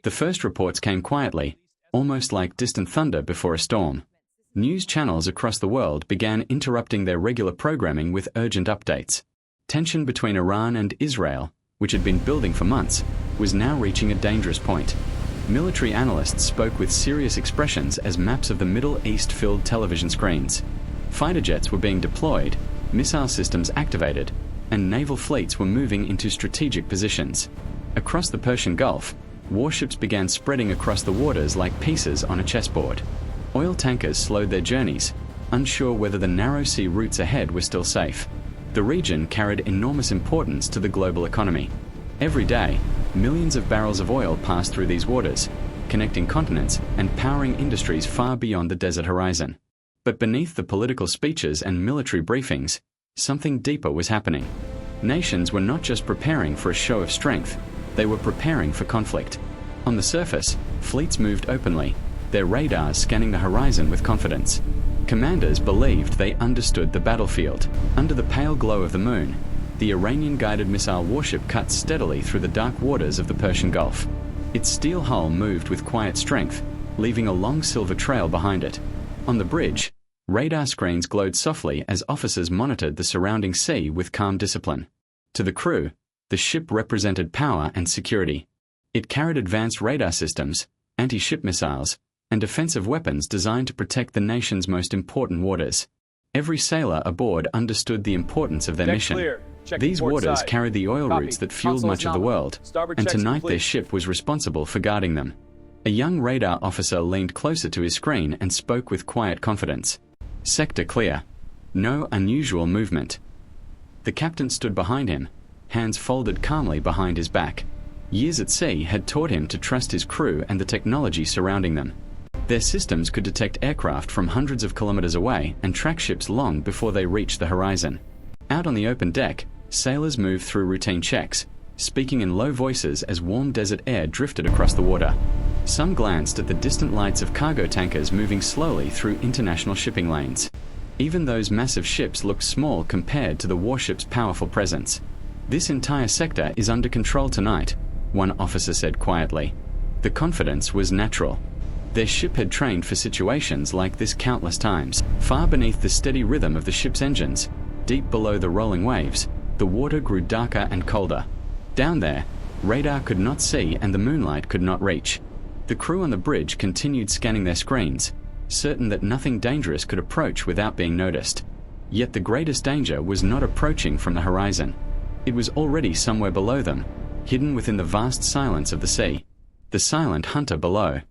The first reports came quietly, almost like distant thunder before a storm. News channels across the world began interrupting their regular programming with urgent updates. Tension between Iran and Israel, which had been building for months, was now reaching a dangerous point. Military analysts spoke with serious expressions as maps of the Middle East filled television screens. Fighter jets were being deployed, missile systems activated, and naval fleets were moving into strategic positions. Across the Persian Gulf, warships began spreading across the waters like pieces on a chessboard. Oil tankers slowed their journeys, unsure whether the narrow sea routes ahead were still safe. The region carried enormous importance to the global economy. Every day, millions of barrels of oil passed through these waters, connecting continents and powering industries far beyond the desert horizon. But beneath the political speeches and military briefings, something deeper was happening. Nations were not just preparing for a show of strength, they were preparing for conflict. On the surface, fleets moved openly, their radars scanning the horizon with confidence. Commanders believed they understood the battlefield. Under the pale glow of the moon, the Iranian guided missile warship cut steadily through the dark waters of the Persian Gulf. Its steel hull moved with quiet strength, leaving a long silver trail behind it. On the bridge, radar screens glowed softly as officers monitored the surrounding sea with calm discipline. To the crew, the ship represented power and security. It carried advanced radar systems, anti-ship missiles, and defensive weapons designed to protect the nation's most important waters. Every sailor aboard understood the importance of their mission. These waters carried the oil routes that fueled much of the world, and tonight their ship was responsible for guarding them. A young radar officer leaned closer to his screen and spoke with quiet confidence. Sector clear. No unusual movement. The captain stood behind him, hands folded calmly behind his back. Years at sea had taught him to trust his crew and the technology surrounding them. Their systems could detect aircraft from hundreds of kilometers away and track ships long before they reached the horizon. Out on the open deck, sailors moved through routine checks, speaking in low voices as warm desert air drifted across the water. Some glanced at the distant lights of cargo tankers moving slowly through international shipping lanes. Even those massive ships looked small compared to the warship's powerful presence. "This entire sector is under control tonight," one officer said quietly. The confidence was natural. Their ship had trained for situations like this countless times. Far beneath the steady rhythm of the ship's engines, deep below the rolling waves, the water grew darker and colder. Down there, radar could not see and the moonlight could not reach. The crew on the bridge continued scanning their screens, certain that nothing dangerous could approach without being noticed. Yet the greatest danger was not approaching from the horizon. It was already somewhere below them, hidden within the vast silence of the sea. The silent hunter below.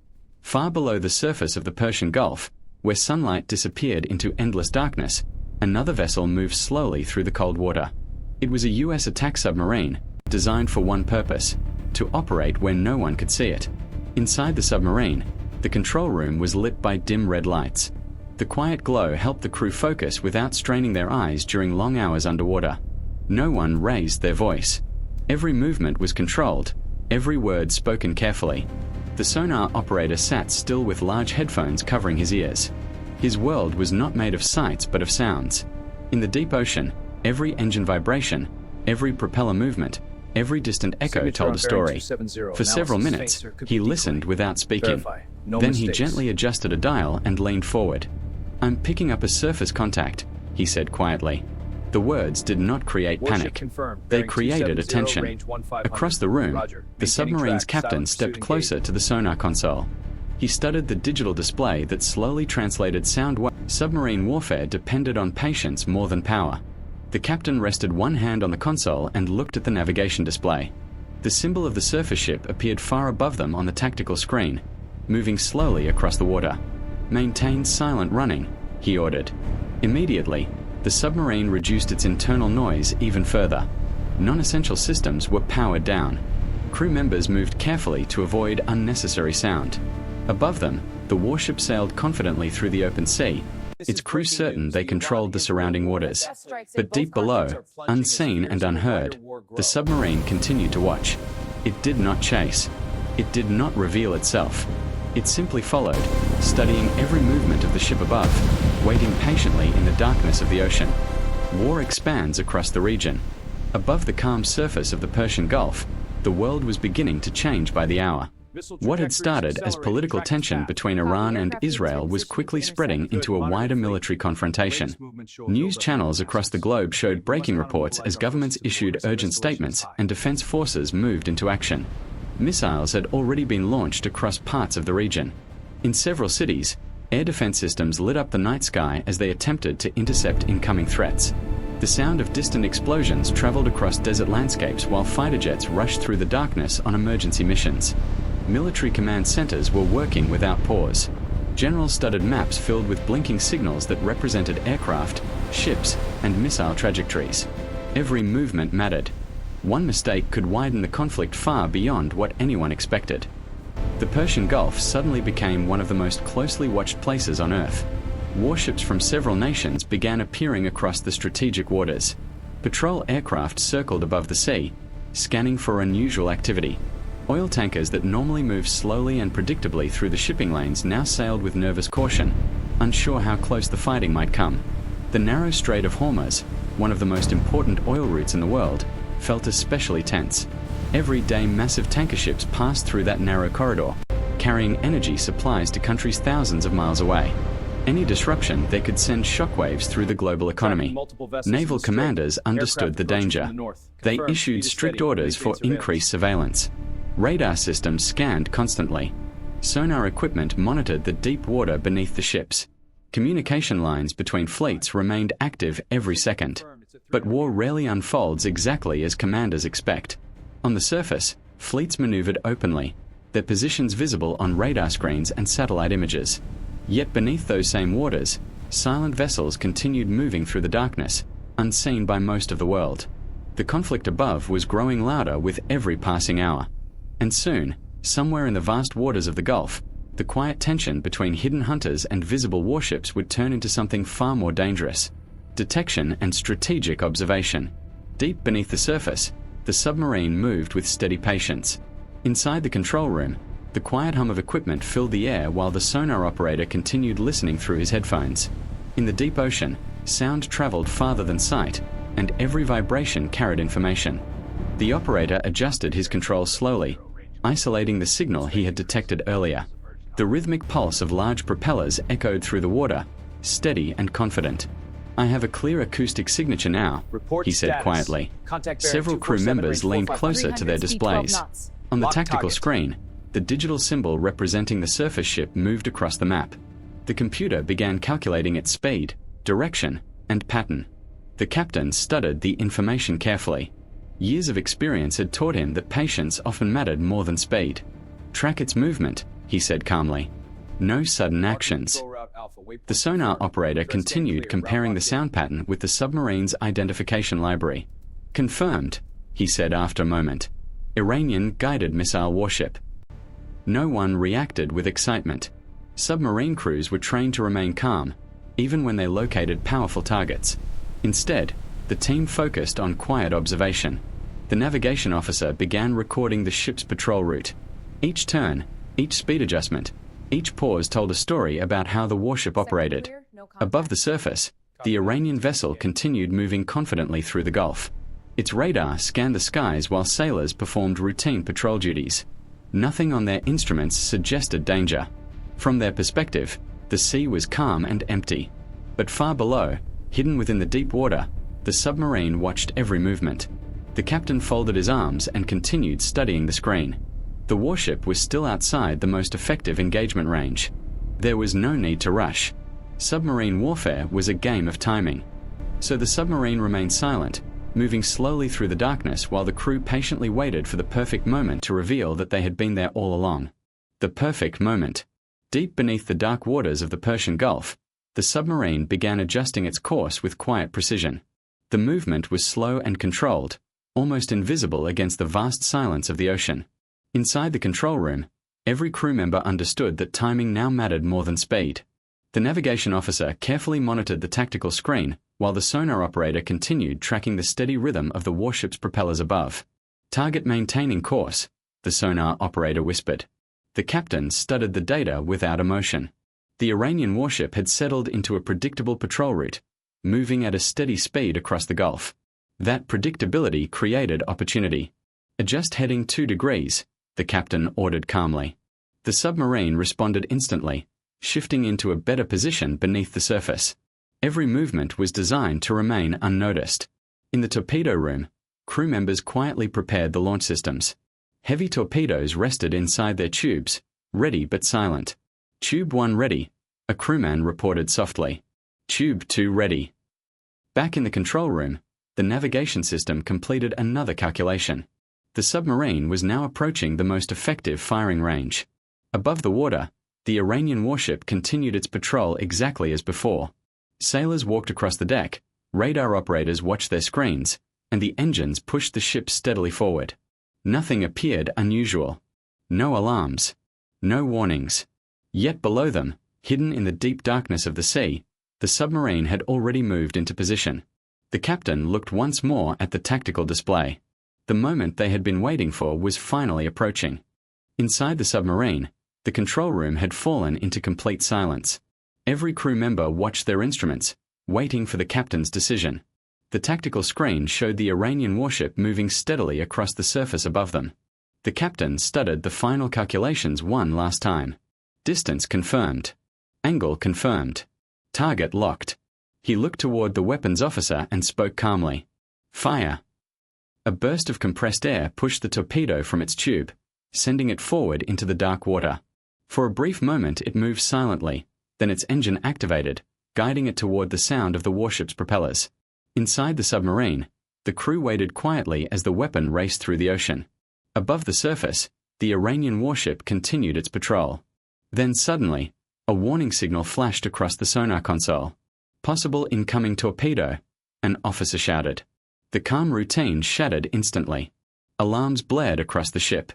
Far below the surface of the Persian Gulf, where sunlight disappeared into endless darkness, another vessel moved slowly through the cold water. It was a US attack submarine, designed for one purpose: to operate where no one could see it. Inside the submarine, the control room was lit by dim red lights. The quiet glow helped the crew focus without straining their eyes during long hours underwater. No one raised their voice. Every movement was controlled, every word spoken carefully. The sonar operator sat still with large headphones covering his ears. His world was not made of sights but of sounds. In the deep ocean, every engine vibration, every propeller movement, every distant echo told a story. For several minutes, he listened without speaking. Then he gently adjusted a dial and leaned forward. "I'm picking up a surface contact," he said quietly. The words did not create panic. They created attention. Across the room, the submarine's captain stepped closer to the sonar console. He studied the digital display that slowly translated sound. Submarine warfare depended on patience more than power. The captain rested one hand on the console and looked at the navigation display. The symbol of the surface ship appeared far above them on the tactical screen, moving slowly across the water. "Maintain silent running," he ordered. Immediately, the submarine reduced its internal noise even further. Non-essential systems were powered down. Crew members moved carefully to avoid unnecessary sound. Above them, the warship sailed confidently through the open sea, its crew certain they controlled the surrounding waters. But deep below, unseen and unheard, the submarine continued to watch. It did not chase. It did not reveal itself. It simply followed, studying every movement of the ship above, waiting patiently in the darkness of the ocean. War expands across the region. Above the calm surface of the Persian Gulf, the world was beginning to change by the hour. What had started as political tension between Iran and Israel was quickly spreading into a wider military confrontation. News channels across the globe showed breaking reports as governments issued urgent statements and defense forces moved into action. Missiles had already been launched across parts of the region. In several cities, air defense systems lit up the night sky as they attempted to intercept incoming threats. The sound of distant explosions traveled across desert landscapes while fighter jets rushed through the darkness on emergency missions. Military command centers were working without pause. Generals studied maps filled with blinking signals that represented aircraft, ships, and missile trajectories. Every movement mattered. One mistake could widen the conflict far beyond what anyone expected. The Persian Gulf suddenly became one of the most closely watched places on Earth. Warships from several nations began appearing across the strategic waters. Patrol aircraft circled above the sea, scanning for unusual activity. Oil tankers that normally moved slowly and predictably through the shipping lanes now sailed with nervous caution, unsure how close the fighting might come. The narrow Strait of Hormuz, one of the most important oil routes in the world, felt especially tense. Every day massive tanker ships passed through that narrow corridor, carrying energy supplies to countries thousands of miles away. Any disruption there could send shockwaves through the global economy. Naval commanders understood the danger. They issued strict orders for increased surveillance. Radar systems scanned constantly. Sonar equipment monitored the deep water beneath the ships. Communication lines between fleets remained active every second. But war rarely unfolds exactly as commanders expect. On the surface, fleets maneuvered openly, their positions visible on radar screens and satellite images. Yet beneath those same waters, silent vessels continued moving through the darkness, unseen by most of the world. The conflict above was growing louder with every passing hour. And soon, somewhere in the vast waters of the Gulf, the quiet tension between hidden hunters and visible warships would turn into something far more dangerous: detection and strategic observation. Deep beneath the surface, the submarine moved with steady patience. Inside the control room, the quiet hum of equipment filled the air while the sonar operator continued listening through his headphones. In the deep ocean, sound traveled farther than sight, and every vibration carried information. The operator adjusted his controls slowly, isolating the signal he had detected earlier. The rhythmic pulse of large propellers echoed through the water, steady and confident. "I have a clear acoustic signature now," he said quietly. Several crew members leaned closer to their displays. On the tactical screen, the digital symbol representing the surface ship moved across the map. The computer began calculating its speed, direction, and pattern. The captain studied the information carefully. Years of experience had taught him that patience often mattered more than speed. "Track its movement," he said calmly. "No sudden actions." The sonar operator continued comparing the sound pattern with the submarine's identification library. "Confirmed," he said after a moment. "Iranian guided missile warship." No one reacted with excitement. Submarine crews were trained to remain calm, even when they located powerful targets. Instead, the team focused on quiet observation. The navigation officer began recording the ship's patrol route. Each turn, each speed adjustment, each pause told a story about how the warship operated. Above the surface, the Iranian vessel continued moving confidently through the Gulf. Its radar scanned the skies while sailors performed routine patrol duties. Nothing on their instruments suggested danger. From their perspective, the sea was calm and empty. But far below, hidden within the deep water, the submarine watched every movement. The captain folded his arms and continued studying the screen. The warship was still outside the most effective engagement range. There was no need to rush. Submarine warfare was a game of timing. So the submarine remained silent, moving slowly through the darkness while the crew patiently waited for the perfect moment to reveal that they had been there all along. The perfect moment. Deep beneath the dark waters of the Persian Gulf, the submarine began adjusting its course with quiet precision. The movement was slow and controlled, almost invisible against the vast silence of the ocean. Inside the control room, every crew member understood that timing now mattered more than speed. The navigation officer carefully monitored the tactical screen, while the sonar operator continued tracking the steady rhythm of the warship's propellers above. "Target maintaining course," the sonar operator whispered. The captain studied the data without emotion. The Iranian warship had settled into a predictable patrol route, moving at a steady speed across the Gulf. That predictability created opportunity. Adjust heading 2 degrees, the captain ordered calmly. The submarine responded instantly, shifting into a better position beneath the surface. Every movement was designed to remain unnoticed. In the torpedo room, crew members quietly prepared the launch systems. Heavy torpedoes rested inside their tubes, ready but silent. Tube 1 ready, a crewman reported softly. Tube 2 ready. Back in the control room, the navigation system completed another calculation. The submarine was now approaching the most effective firing range. Above the water, the Iranian warship continued its patrol exactly as before. Sailors walked across the deck, radar operators watched their screens, and the engines pushed the ship steadily forward. Nothing appeared unusual. No alarms. No warnings. Yet below them, hidden in the deep darkness of the sea, the submarine had already moved into position. The captain looked once more at the tactical display. The moment they had been waiting for was finally approaching. Inside the submarine, the control room had fallen into complete silence. Every crew member watched their instruments, waiting for the captain's decision. The tactical screen showed the Iranian warship moving steadily across the surface above them. The captain stuttered the final calculations one last time. Distance confirmed. Angle confirmed. Target locked. He looked toward the weapons officer and spoke calmly. Fire. A burst of compressed air pushed the torpedo from its tube, sending it forward into the dark water. For a brief moment it moved silently, then its engine activated, guiding it toward the sound of the warship's propellers. Inside the submarine, the crew waited quietly as the weapon raced through the ocean. Above the surface, the Iranian warship continued its patrol. Then suddenly, a warning signal flashed across the sonar console. Possible incoming torpedo, an officer shouted. The calm routine shattered instantly. Alarms blared across the ship.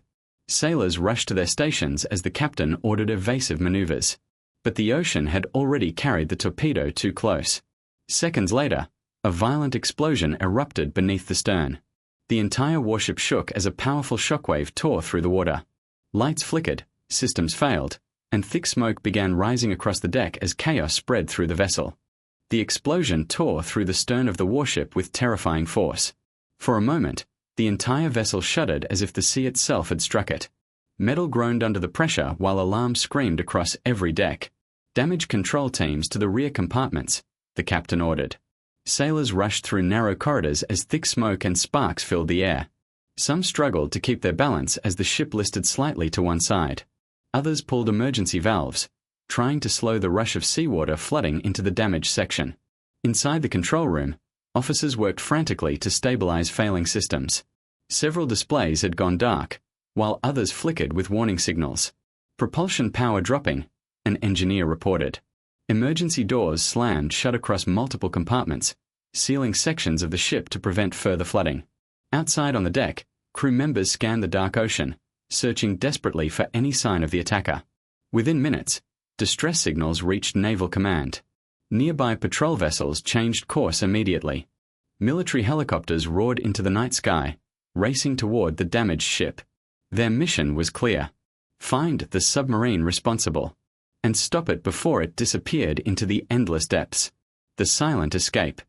Sailors rushed to their stations as the captain ordered evasive maneuvers. But the ocean had already carried the torpedo too close. Seconds later, a violent explosion erupted beneath the stern. The entire warship shook as a powerful shockwave tore through the water. Lights flickered, systems failed, and thick smoke began rising across the deck as chaos spread through the vessel. The explosion tore through the stern of the warship with terrifying force. For a moment, the entire vessel shuddered as if the sea itself had struck it. Metal groaned under the pressure while alarms screamed across every deck. Damage control teams to the rear compartments, the captain ordered. Sailors rushed through narrow corridors as thick smoke and sparks filled the air. Some struggled to keep their balance as the ship listed slightly to one side. Others pulled emergency valves, trying to slow the rush of seawater flooding into the damaged section. Inside the control room, officers worked frantically to stabilize failing systems. Several displays had gone dark, while others flickered with warning signals. Propulsion power dropping, an engineer reported. Emergency doors slammed shut across multiple compartments, sealing sections of the ship to prevent further flooding. Outside on the deck, crew members scanned the dark ocean, searching desperately for any sign of the attacker. Within minutes, distress signals reached Naval Command. Nearby patrol vessels changed course immediately. Military helicopters roared into the night sky, racing toward the damaged ship. Their mission was clear: find the submarine responsible, and stop it before it disappeared into the endless depths. The silent escape.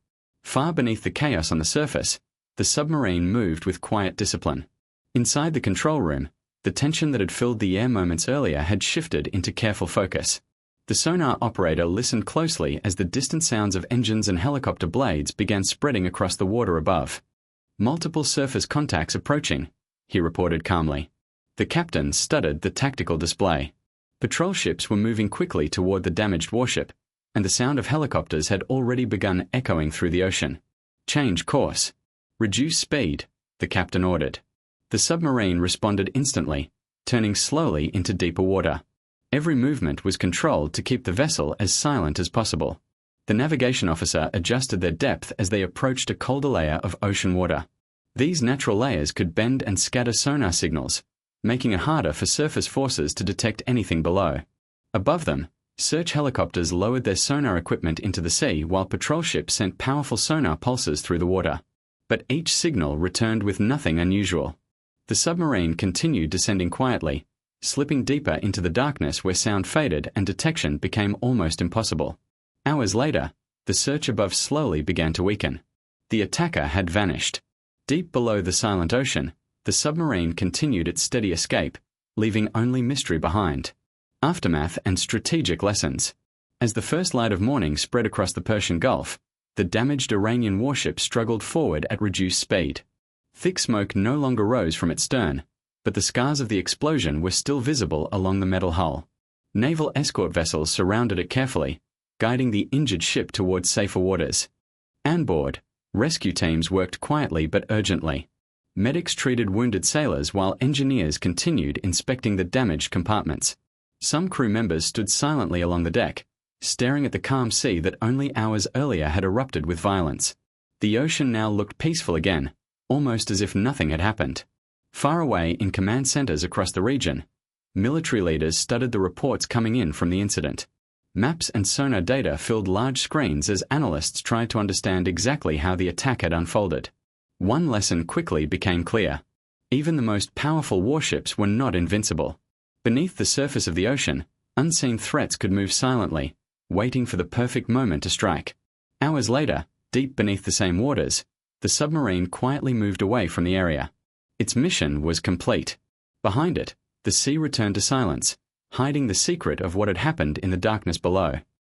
Far beneath the chaos on the surface, the submarine moved with quiet discipline. Inside the control room, the tension that had filled the air moments earlier had shifted into careful focus. The sonar operator listened closely as the distant sounds of engines and helicopter blades began spreading across the water above. Multiple surface contacts approaching, he reported calmly. The captain studied the tactical display. Patrol ships were moving quickly toward the damaged warship, and the sound of helicopters had already begun echoing through the ocean. Change course. Reduce speed, the captain ordered. The submarine responded instantly, turning slowly into deeper water. Every movement was controlled to keep the vessel as silent as possible. The navigation officer adjusted their depth as they approached a colder layer of ocean water. These natural layers could bend and scatter sonar signals, making it harder for surface forces to detect anything below. Above them, search helicopters lowered their sonar equipment into the sea while patrol ships sent powerful sonar pulses through the water. But each signal returned with nothing unusual. The submarine continued descending quietly, slipping deeper into the darkness where sound faded and detection became almost impossible. Hours later, the search above slowly began to weaken. The attacker had vanished. Deep below the silent ocean, the submarine continued its steady escape, leaving only mystery behind. Aftermath and strategic lessons. As the first light of morning spread across the Persian Gulf, the damaged Iranian warship struggled forward at reduced speed. Thick smoke no longer rose from its stern, but the scars of the explosion were still visible along the metal hull. Naval escort vessels surrounded it carefully, guiding the injured ship towards safer waters. On board, rescue teams worked quietly but urgently. Medics treated wounded sailors while engineers continued inspecting the damaged compartments. Some crew members stood silently along the deck, staring at the calm sea that only hours earlier had erupted with violence. The ocean now looked peaceful again, almost as if nothing had happened. Far away in command centers across the region, military leaders studied the reports coming in from the incident. Maps and sonar data filled large screens as analysts tried to understand exactly how the attack had unfolded. One lesson quickly became clear. Even the most powerful warships were not invincible. Beneath the surface of the ocean, unseen threats could move silently, waiting for the perfect moment to strike. Hours later, deep beneath the same waters, the submarine quietly moved away from the area. Its mission was complete. Behind it, the sea returned to silence, hiding the secret of what had happened in the darkness below.